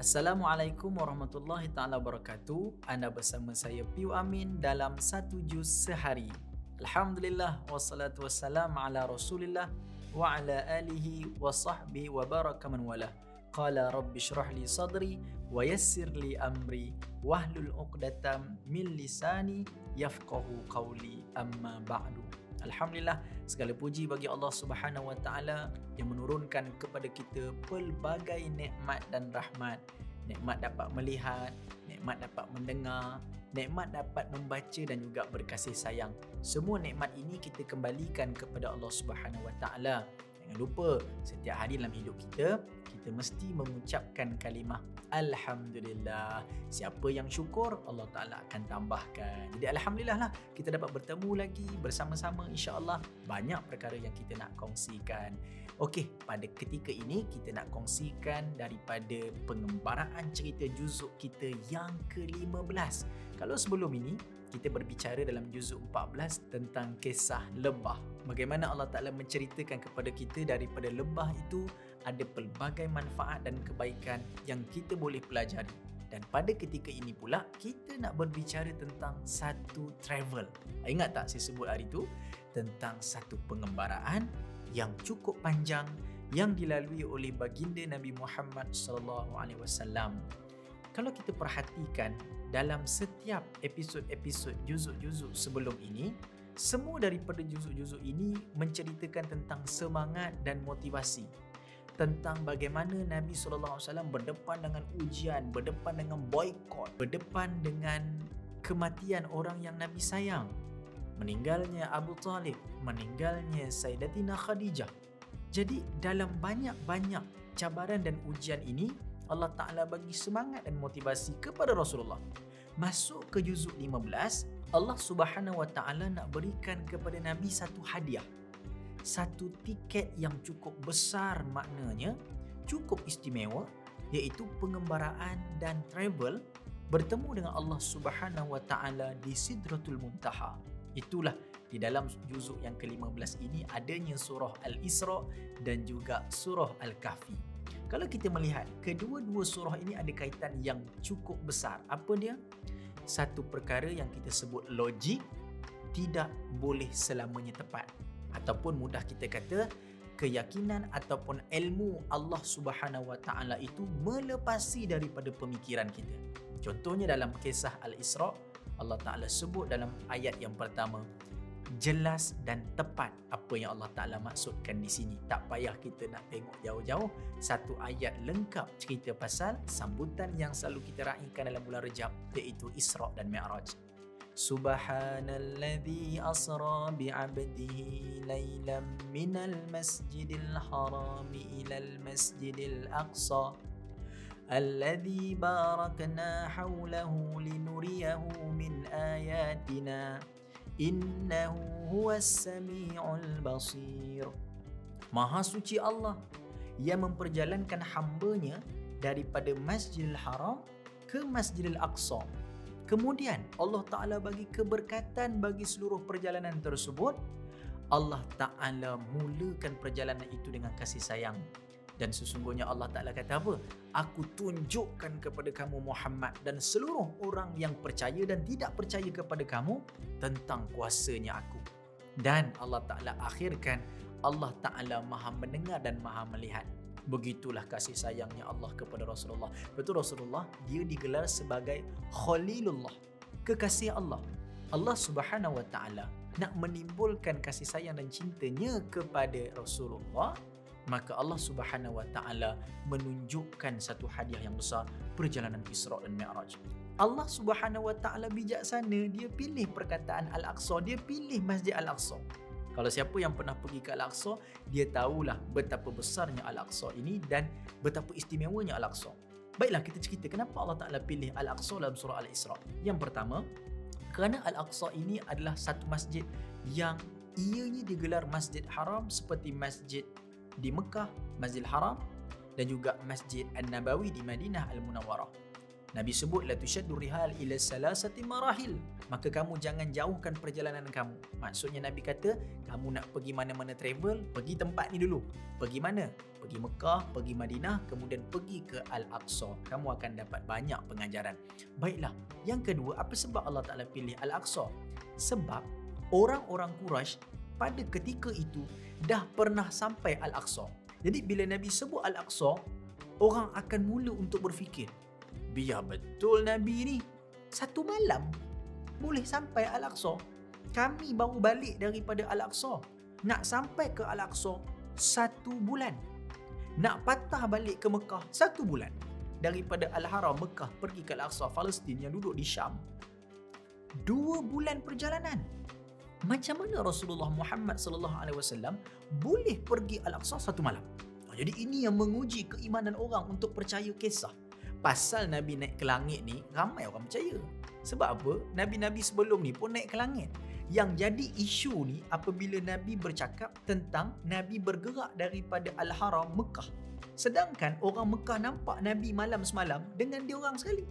Assalamualaikum warahmatullahi taala wabarakatuh. Anda bersama saya Piu Amin dalam satu juz sehari. Alhamdulillah wassalatu wassalam ala Rasulillah wa ala alihi wa sahbihi wa baraka man wala. Qala rabbi shrah li sadri wa yassir li amri wahlul 'uqdatam min lisani yafqahu qawli, amma ba'du. Alhamdulillah, segala puji bagi Allah Subhanahu wa taala yang menurunkan kepada kita pelbagai nikmat dan rahmat. Nikmat dapat melihat, nikmat dapat mendengar, nikmat dapat membaca dan juga berkasih sayang. Semua nikmat ini kita kembalikan kepada Allah Subhanahu wa taala. Jangan lupa, setiap hari dalam hidup kita mesti mengucapkan kalimah Alhamdulillah. Siapa yang syukur, Allah Ta'ala akan tambahkan. Jadi Alhamdulillah lah, kita dapat bertemu lagi bersama-sama, insya-Allah. Banyak perkara yang kita nak kongsikan. Okey, pada ketika ini kita nak kongsikan daripada pengembaraan cerita juzuk kita yang ke-15. Kalau sebelum ini kita berbicara dalam juzuk 14 tentang kisah lebah. Bagaimana Allah Ta'ala menceritakan kepada kita daripada lebah itu ada pelbagai manfaat dan kebaikan yang kita boleh pelajari. Dan pada ketika ini pula kita nak berbicara tentang satu travel. Ingat tak saya sebut hari itu? Tentang satu pengembaraan yang cukup panjang yang dilalui oleh baginda Nabi Muhammad SAW. Kalau kita perhatikan dalam setiap episod-episod juzuk-juzuk sebelum ini, semua daripada juzuk-juzuk ini menceritakan tentang semangat dan motivasi, tentang bagaimana Nabi SAW berdepan dengan ujian, berdepan dengan boikot, berdepan dengan kematian orang yang Nabi sayang, meninggalnya Abu Talib, meninggalnya Sayyidatina Khadijah. Jadi dalam banyak-banyak cabaran dan ujian ini, Allah Ta'ala bagi semangat dan motivasi kepada Rasulullah. Masuk ke juzuk 15, Allah Subhanahu Wa Ta'ala nak berikan kepada Nabi satu hadiah. Satu tiket yang cukup besar maknanya, cukup istimewa, iaitu pengembaraan dan travel bertemu dengan Allah Subhanahu Wa Ta'ala di Sidratul Muntaha. Itulah di dalam juzuk yang ke-15 ini adanya surah Al-Isra dan juga surah Al-Kahfi. Kalau kita melihat, kedua-dua surah ini ada kaitan yang cukup besar. Apa dia? Satu perkara yang kita sebut logik tidak boleh selamanya tepat. Ataupun mudah kita kata, keyakinan ataupun ilmu Allah Subhanahu Wa Ta'ala itu melepasi daripada pemikiran kita. Contohnya dalam kisah Al-Isra, Allah Ta'ala sebut dalam ayat yang pertama, jelas dan tepat apa yang Allah Ta'ala maksudkan di sini. Tak payah kita nak tengok jauh-jauh. Satu ayat lengkap cerita pasal sambutan yang selalu kita raikan dalam bulan Rejab, iaitu Isra dan Mi'raj. Subhanalladzi asra bi'abdihi laylan minal masjidil harami ilal masjidil aqsa alladzi barakna hawlahu linuriyahu min ayatina innahu huwas sami'ul basir. Maha suci Allah yang memperjalankan hambanya daripada Masjidil Haram ke Masjidil Aqsa. Kemudian Allah Ta'ala bagi keberkatan bagi seluruh perjalanan tersebut. Allah Ta'ala mulakan perjalanan itu dengan kasih sayang. Dan sesungguhnya Allah Ta'ala kata apa? Aku tunjukkan kepada kamu Muhammad dan seluruh orang yang percaya dan tidak percaya kepada kamu tentang kuasanya aku. Dan Allah Ta'ala akhirkan, Allah Ta'ala maha mendengar dan maha melihat. Begitulah kasih sayangnya Allah kepada Rasulullah. Betul, Rasulullah dia digelar sebagai Khalilullah, kekasih Allah. Allah Subhanahu Wa Ta'ala nak menimbulkan kasih sayang dan cintanya kepada Rasulullah. Maka Allah Subhanahu Wa Ta'ala menunjukkan satu hadiah yang besar, perjalanan Isra dan Mi'raj. Allah Subhanahu Wa Ta'ala bijaksana, dia pilih perkataan Al-Aqsa, dia pilih Masjid Al-Aqsa. Kalau siapa yang pernah pergi ke Al-Aqsa, dia tahulah betapa besarnya Al-Aqsa ini dan betapa istimewanya Al-Aqsa. Baiklah, kita cerita kenapa Allah Ta'ala pilih Al-Aqsa dalam surah Al-Isra. Yang pertama, kerana Al-Aqsa ini adalah satu masjid yang ianya digelar Masjid Haram seperti masjid di Mekah, Masjidil Haram, dan juga Masjid An-Nabawi di Madinah Al-Munawwarah. Nabi sebut la tushaddu rihal ila salasati marahil. Maka kamu jangan jauhkan perjalanan kamu. Maksudnya Nabi kata, kamu nak pergi mana-mana travel, pergi tempat ni dulu. Pergi mana? Pergi Mekah, pergi Madinah, kemudian pergi ke Al-Aqsa. Kamu akan dapat banyak pengajaran. Baiklah, yang kedua, apa sebab Allah Ta'ala pilih Al-Aqsa? Sebab orang-orang Quraisy pada ketika itu dah pernah sampai Al-Aqsa. Jadi bila Nabi sebut Al-Aqsa, orang akan mula untuk berfikir, biar betul Nabi ni satu malam boleh sampai Al-Aqsa. Kami baru balik daripada Al-Aqsa. Nak sampai ke Al-Aqsa 1 bulan. Nak patah balik ke Mekah 1 bulan. Daripada Al-Haram Mekah pergi ke Al-Aqsa Palestin yang duduk di Syam 2 bulan perjalanan. Macam mana Rasulullah Muhammad sallallahu alaihi wasallam boleh pergi Al-Aqsa 1 malam? Jadi ini yang menguji keimanan orang untuk percaya kisah. Pasal Nabi naik ke langit ni, ramai orang percaya. Sebab apa? Nabi-Nabi sebelum ni pun naik ke langit. Yang jadi isu ni apabila Nabi bercakap tentang Nabi bergerak daripada Al-Haram Mekah. Sedangkan orang Mekah nampak Nabi malam semalam dengan dia orang sekali.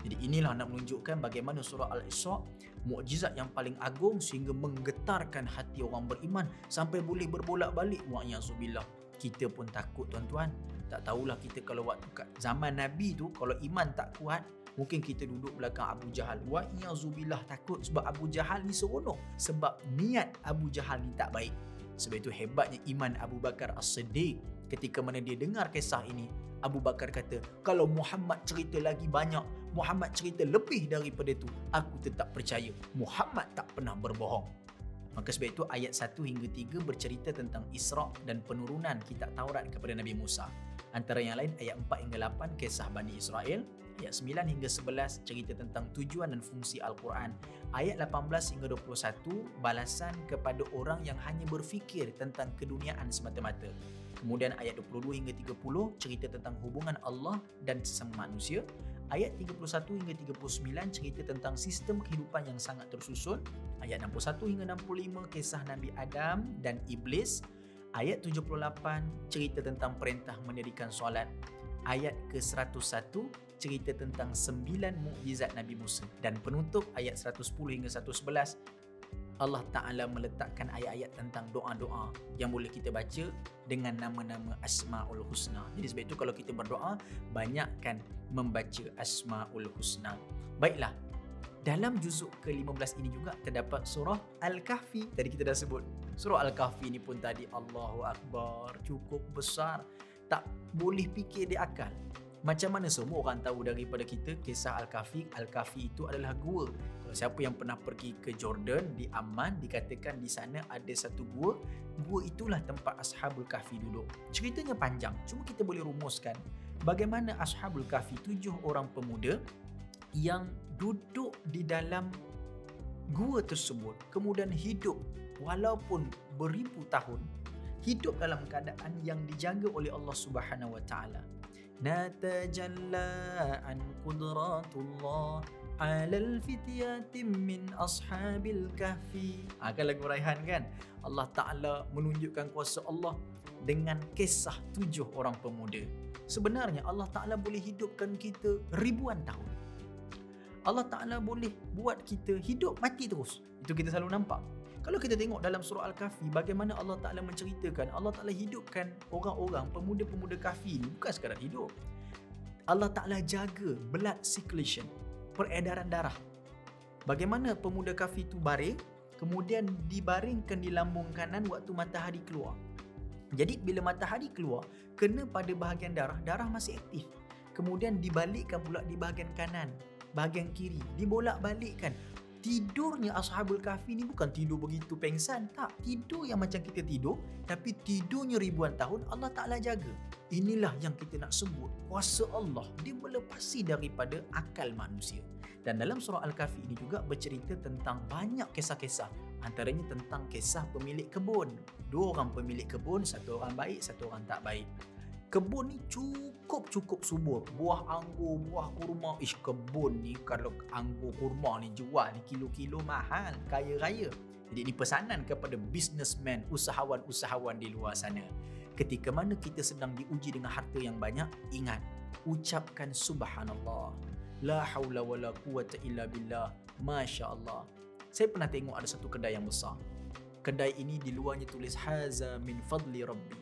Jadi inilah nak menunjukkan bagaimana surah Al-Isra' mukjizat yang paling agung sehingga menggetarkan hati orang beriman sampai boleh berbolak-balik. Wa'iyyazubillah. Kita pun takut tuan-tuan. Tak tahulah kita kalau waktu kat zaman Nabi tu, kalau iman tak kuat, mungkin kita duduk belakang Abu Jahal. Wa'iyyazubillah, takut sebab Abu Jahal ni seronok. Sebab niat Abu Jahal ni tak baik. Sebab itu hebatnya iman Abu Bakar As-Siddiq. Ketika mana dia dengar kisah ini, Abu Bakar kata, kalau Muhammad cerita lagi banyak, Muhammad cerita lebih daripada itu, aku tetap percaya Muhammad tak pernah berbohong. Maka sebab itu ayat 1 hingga 3 bercerita tentang Isra' dan penurunan kitab Taurat kepada Nabi Musa. Antara yang lain ayat 4 hingga 8 kisah Bani Israel, ayat 9 hingga 11 cerita tentang tujuan dan fungsi Al-Quran, ayat 18 hingga 21 balasan kepada orang yang hanya berfikir tentang keduniaan semata-mata. Kemudian ayat 22 hingga 30 cerita tentang hubungan Allah dan sesama manusia. Ayat 31 hingga 39 cerita tentang sistem kehidupan yang sangat tersusun. Ayat 61 hingga 65 kisah Nabi Adam dan Iblis. Ayat 78 cerita tentang perintah mendirikan solat. Ayat ke-101 cerita tentang 9 mukjizat Nabi Musa. Dan penutup ayat 110 hingga 111 Allah Ta'ala meletakkan ayat-ayat tentang doa-doa yang boleh kita baca dengan nama-nama Asma'ul Husna. Jadi sebab itu kalau kita berdoa, banyakkan membaca Asma'ul Husna. Baiklah, dalam juzuk ke-15 ini juga terdapat surah Al-Kahfi. Tadi kita dah sebut. Surah Al-Kahfi ni pun tadi Allahu Akbar, cukup besar. Tak boleh fikir di akal. Macam mana semua orang tahu daripada kita kisah Al-Kahfi? Al-Kahfi itu adalah gua. Kalau siapa yang pernah pergi ke Jordan, di Amman, dikatakan di sana ada satu gua. Gua itulah tempat Ashabul Kahfi duduk. Ceritanya panjang, cuma kita boleh rumuskan bagaimana Ashabul Kahfi, 7 orang pemuda yang duduk di dalam gua tersebut, kemudian hidup walaupun beribu tahun, hidup dalam keadaan yang dijaga oleh Allah Subhanahu Wa Taala. Natajalla an qudratullah alal fityatim min ashabil kahfi. Kan lagu Raihan kan? Allah Ta'ala menunjukkan kuasa Allah dengan kisah 7 orang pemuda. Sebenarnya Allah Ta'ala boleh hidupkan kita ribuan tahun. Allah Ta'ala boleh buat kita hidup mati terus. Itu kita selalu nampak. Kalau kita tengok dalam surah Al-Kahfi, bagaimana Allah Ta'ala menceritakan, Allah Ta'ala hidupkan orang-orang, pemuda-pemuda Kahfi ini bukan sekadar hidup. Allah Ta'ala jaga blood circulation, peredaran darah. Bagaimana pemuda Kahfi itu baring, kemudian dibaringkan di lambung kanan waktu matahari keluar. Jadi bila matahari keluar, kena pada bahagian darah, darah masih aktif. Kemudian dibalikkan pula di bahagian kanan, bahagian kiri, dibolak-balikkan. Tidurnya Ashabul Kahfi ni bukan tidur begitu pengsan, tak. Tidur yang macam kita tidur, tapi tidurnya ribuan tahun Allah Ta'ala jaga. Inilah yang kita nak sebut kuasa Allah. Dia melepasi daripada akal manusia. Dan dalam surah Al-Kahfi ini juga bercerita tentang banyak kisah-kisah. Antaranya tentang kisah pemilik kebun. 2 orang pemilik kebun, 1 orang baik, 1 orang tak baik. Kebun ni cukup subur. Buah anggur, buah kurma. Kebun ni kalau anggur kurma ni jual ni kilo-kilo mahal. Kaya raya. Jadi ini pesanan kepada businessman, usahawan-usahawan di luar sana. Ketika mana kita sedang diuji dengan harta yang banyak, ingat, ucapkan subhanallah. La haula wala quwata illa billah. Masya Allah. Saya pernah tengok ada satu kedai yang besar. Kedai ini di luarnya tulis haza min fadli rabbi.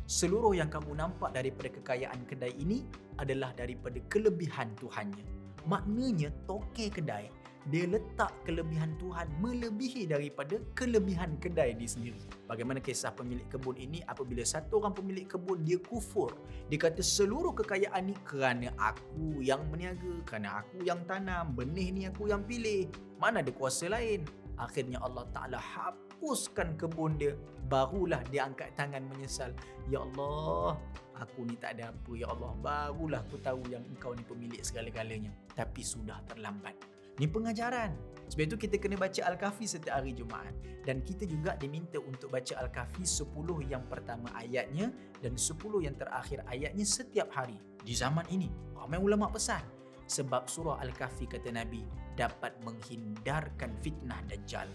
Seluruh yang kamu nampak daripada kekayaan kedai ini adalah daripada kelebihan Tuhannya. Maknanya toke kedai dia letak kelebihan Tuhan melebihi daripada kelebihan kedai dia sendiri. Bagaimana kisah pemilik kebun ini apabila satu orang pemilik kebun dia kufur. Dia kata seluruh kekayaan ni kerana aku yang meniaga, kerana aku yang tanam, benih ni aku yang pilih. Mana ada kuasa lain? Akhirnya Allah Ta'ala hapuskan kebun dia. Barulah dia angkat tangan menyesal. Ya Allah, aku ni tak ada apa. Ya Allah, barulah aku tahu yang engkau ni pemilik segala-galanya. Tapi sudah terlambat. Ini pengajaran. Sebab itu kita kena baca Al-Kahfi setiap hari Jumaat. Dan kita juga diminta untuk baca Al-Kahfi 10 yang pertama ayatnya dan 10 yang terakhir ayatnya setiap hari. Di zaman ini, ramai ulama pesan. Sebab surah Al-Kahfi kata Nabi dapat menghindarkan fitnah Dajjal.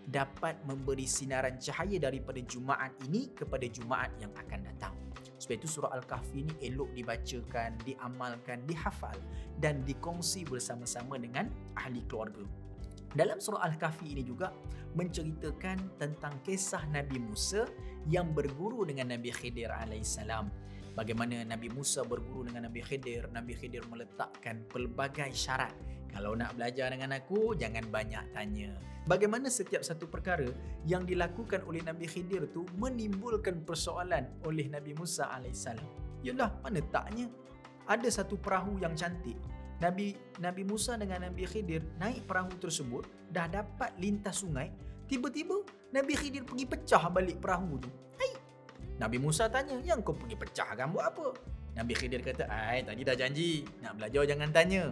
Dapat memberi sinaran cahaya daripada Jumaat ini kepada Jumaat yang akan datang. Sebab itu surah Al-Kahfi ini elok dibacakan, diamalkan, dihafal dan dikongsi bersama-sama dengan ahli keluarga. Dalam surah Al-Kahfi ini juga menceritakan tentang kisah Nabi Musa yang berguru dengan Nabi Khidir alaihissalam. Bagaimana Nabi Musa berguru dengan Nabi Khidir meletakkan pelbagai syarat. Kalau nak belajar dengan aku, jangan banyak tanya. Bagaimana setiap satu perkara yang dilakukan oleh Nabi Khidir tu menimbulkan persoalan oleh Nabi Musa alaihissalam. Yalah, mana taknya? Ada satu perahu yang cantik. Nabi Musa dengan Nabi Khidir naik perahu tersebut, dah dapat lintas sungai. Tiba-tiba Nabi Khidir pergi pecah balik perahu tu. Nabi Musa tanya, yang kau pergi pecahkan buat apa? Nabi Khidir kata, tadi dah janji, nak belajar jangan tanya.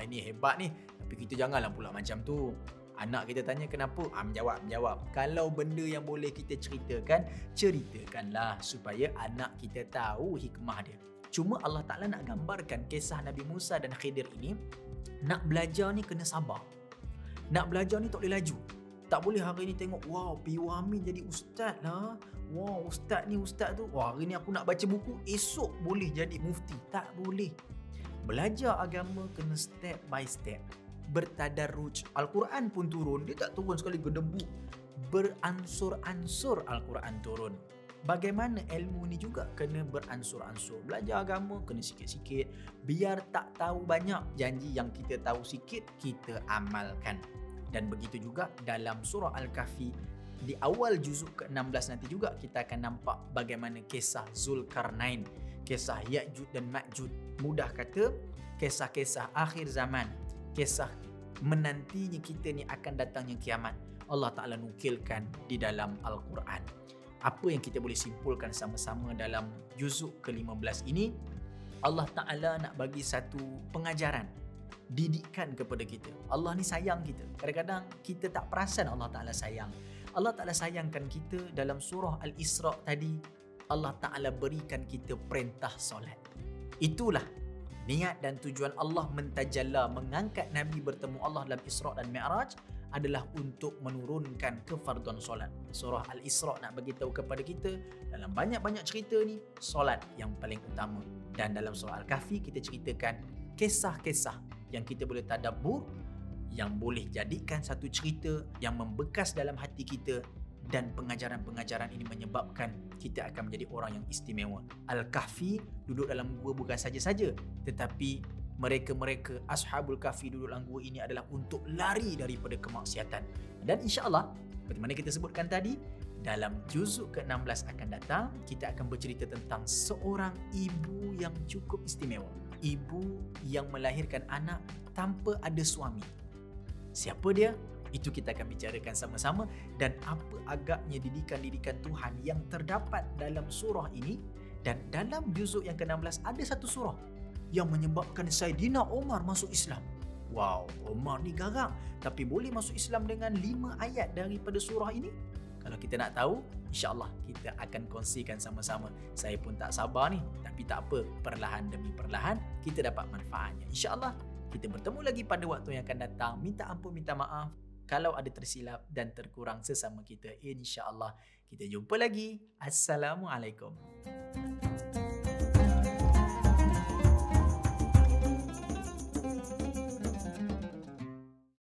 Ini hebat ni. Tapi kita janganlah pula macam tu. Anak kita tanya kenapa? Menjawab. Kalau benda yang boleh kita ceritakan, ceritakanlah supaya anak kita tahu hikmah dia. Cuma Allah Ta'ala nak gambarkan kisah Nabi Musa dan Khidir ini, nak belajar ni kena sabar. Nak belajar ni tak boleh laju. Tak boleh hari ni tengok, wow, P.U. Amin jadi ustaz lah. Wow, ustaz ni, ustaz tu. Wah, hari ni aku nak baca buku, esok boleh jadi mufti. Tak boleh. Belajar agama kena step by step. Bertadarruj. Al-Quran pun turun, dia tak turun sekali gedebuk. Beransur-ansur Al-Quran turun. Bagaimana ilmu ni juga kena beransur-ansur. Belajar agama kena sikit-sikit. Biar tak tahu banyak, janji yang kita tahu sikit, kita amalkan. Dan begitu juga dalam surah Al-Kahfi, di awal juzuk ke-16 nanti juga kita akan nampak bagaimana kisah Zulkarnain, kisah Ya'juj dan Ma'juj. Mudah kata, kisah-kisah akhir zaman, kisah menantinya kita ni akan datangnya kiamat. Allah Ta'ala nukilkan di dalam Al-Quran. Apa yang kita boleh simpulkan sama-sama dalam juzuk ke-15 ini? Allah Ta'ala nak bagi satu pengajaran, didikan kepada kita. Allah ni sayang kita. Kadang-kadang kita tak perasan Allah Ta'ala sayang. Allah Ta'ala sayangkan kita dalam surah Al-Isra' tadi. Allah Ta'ala berikan kita perintah solat. Itulah niat dan tujuan Allah mentajalla, mengangkat Nabi bertemu Allah dalam Isra' dan Mi'raj adalah untuk menurunkan kefarduan solat. Surah Al-Isra' nak bagi tahu kepada kita dalam banyak-banyak cerita ni, solat yang paling utama. Dan dalam surah Al-Kahfi kita ceritakan kisah-kisah yang kita boleh tadabbur, yang boleh jadikan satu cerita yang membekas dalam hati kita, dan pengajaran-pengajaran ini menyebabkan kita akan menjadi orang yang istimewa. Al-Kahfi duduk dalam gua bukan saja-saja, tetapi mereka-mereka Ashabul Kahfi duduk dalam gua ini adalah untuk lari daripada kemaksiatan. Dan insya-Allah, seperti mana kita sebutkan tadi, dalam juzuk ke-16 akan datang, kita akan bercerita tentang seorang ibu yang cukup istimewa. Ibu yang melahirkan anak tanpa ada suami. Siapa dia? Itu kita akan bicarakan sama-sama. Dan apa agaknya didikan-didikan Tuhan yang terdapat dalam surah ini. Dan dalam juzuk yang ke-16 ada satu surah yang menyebabkan Saidina Umar masuk Islam. Wow, Umar ni garang, tapi boleh masuk Islam dengan 5 ayat daripada surah ini? Kalau kita nak tahu, insya-Allah kita akan kongsikan sama-sama. Saya pun tak sabar ni, tapi tak apa, perlahan demi perlahan kita dapat manfaatnya. Insya-Allah kita bertemu lagi pada waktu yang akan datang. Minta ampun, minta maaf kalau ada tersilap dan terkurang sesama kita. Insya-Allah kita jumpa lagi. Assalamualaikum.